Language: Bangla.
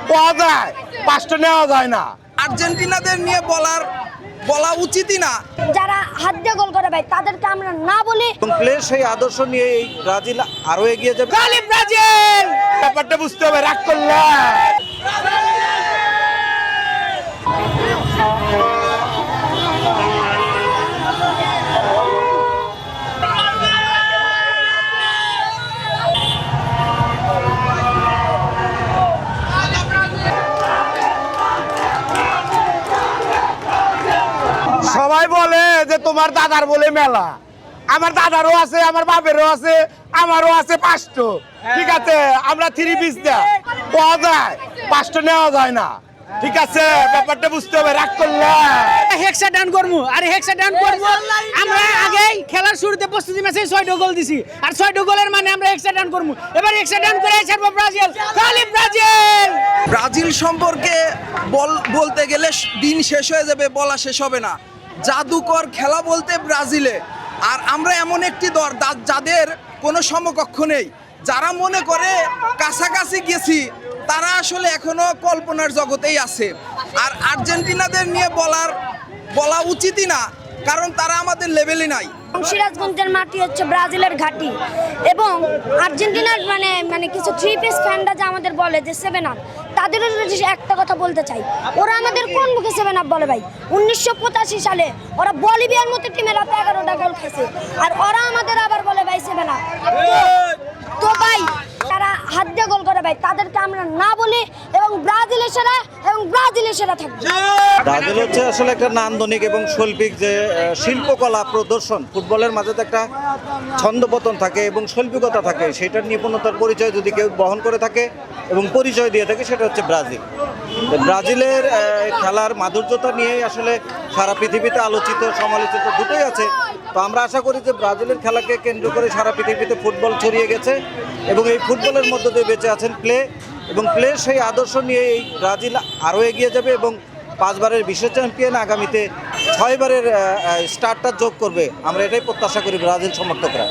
পাওয়া যায়, 5টা নেওয়া যায় না। আর্জেন্টিনাদের নিয়ে বলা উচিতই না। যারা হাত দিয়ে গোল করে ভাই তাদেরকে আমরা না বলি। এবং প্লের সেই আদর্শ নিয়ে এই ব্রাজিল আরো এগিয়ে যাবে। খালি ব্রাজিল ব্যাপারটা বুঝতে হবে, রাগ করলে। সবাই বলে যে তোমার দাদার বলে মেলা, আমার দাদারও আছে, আমার বাপেরও আছে, আমারও আছে 5টো। ঠিক আছে, আমরা 3 পিস পাওয়া যায়, 5টা নেওয়া যায় না। ঠিক আছে, ব্যাপারটা বুঝতে হবে, রাগ করলে। হেক্সা ডান করবো আর হেক্সা ডান করবো। আমরা আগেই খেলার শুরুতে প্রস্তুতি ম্যাচে 6টা গোল দিছি, আর 6টা গোলের মানে আমরা হেক্সা ডান করবো। এবার হেক্সা ডান করে ছাড়বো ব্রাজিল, খালি ব্রাজিল। ব্রাজিল সম্পর্কে বলতে গেলে দিন শেষ হয়ে যাবে, বলা শেষ হবে না। জাদুকর খেলা বলতে ব্রাজিলে। আর আমরা এমন একটি দল যাদের কোনো সমকক্ষ নেই। যারা মনে করে কাছাকাছি গেছি তারা আসলে এখনো কল্পনার জগতেই আছে। আর আর্জেন্টিনাদের নিয়ে বলা উচিতই না, কারণ তারা আমাদের লেভেলে নাই। সিরাজগঞ্জের মাটি হচ্ছে ব্রাজিলের ঘাঁটি, এবং আর্জেন্টিনার মানে কিছু 3 পিস ফ্যানরা যে আমাদের বলে যে 7 আপ, তাদেরও যদি একটা কথা বলতে চাই, ওরা আমাদের কোন মুখে 7 আপ বলে ভাই? 1985 সালে ওরা বলিভিয়ার মতো টিমের হাতে 11টা গোল খেয়েছে, আর ওরা আমাদের আবার বলে ভাই 7 আপ। তো ভাই তারা হাত দিয়ে গোল করে ভাই তাদেরকে আমরা না বলি, এবং ব্রাজিলের সেরা থাকবে। ব্রাজিল হচ্ছে আসলে একটা নান্দনিক এবং শৈল্পিক যে শিল্পকলা প্রদর্শন। ফুটবলের মাঝে তো একটা ছন্দপতন থাকে এবং শৈল্পিকতা থাকে, সেটার নিপুণতার পরিচয় যদি কেউ বহন করে থাকে এবং পরিচয় দিয়ে থাকে, সেটা হচ্ছে ব্রাজিল। ব্রাজিলের খেলার মাধুর্যতা নিয়েই আসলে সারা পৃথিবীতে আলোচিত সমালোচিত দুটোই আছে। তো আমরা আশা করি যে ব্রাজিলের খেলাকে কেন্দ্র করে সারা পৃথিবীতে ফুটবল ছড়িয়ে গেছে, এবং এই ফুটবলের মধ্য দিয়ে বেঁচে আছেন প্লে, এবং প্লের সেই আদর্শ নিয়ে এই ব্রাজিল আরও এগিয়ে যাবে এবং 5 বারের বিশ্ব চ্যাম্পিয়ন, আগামীতে 6 বারের স্টারটা যোগ করবে। আমরা এটাই প্রত্যাশা করি ব্রাজিল সমর্থকরা।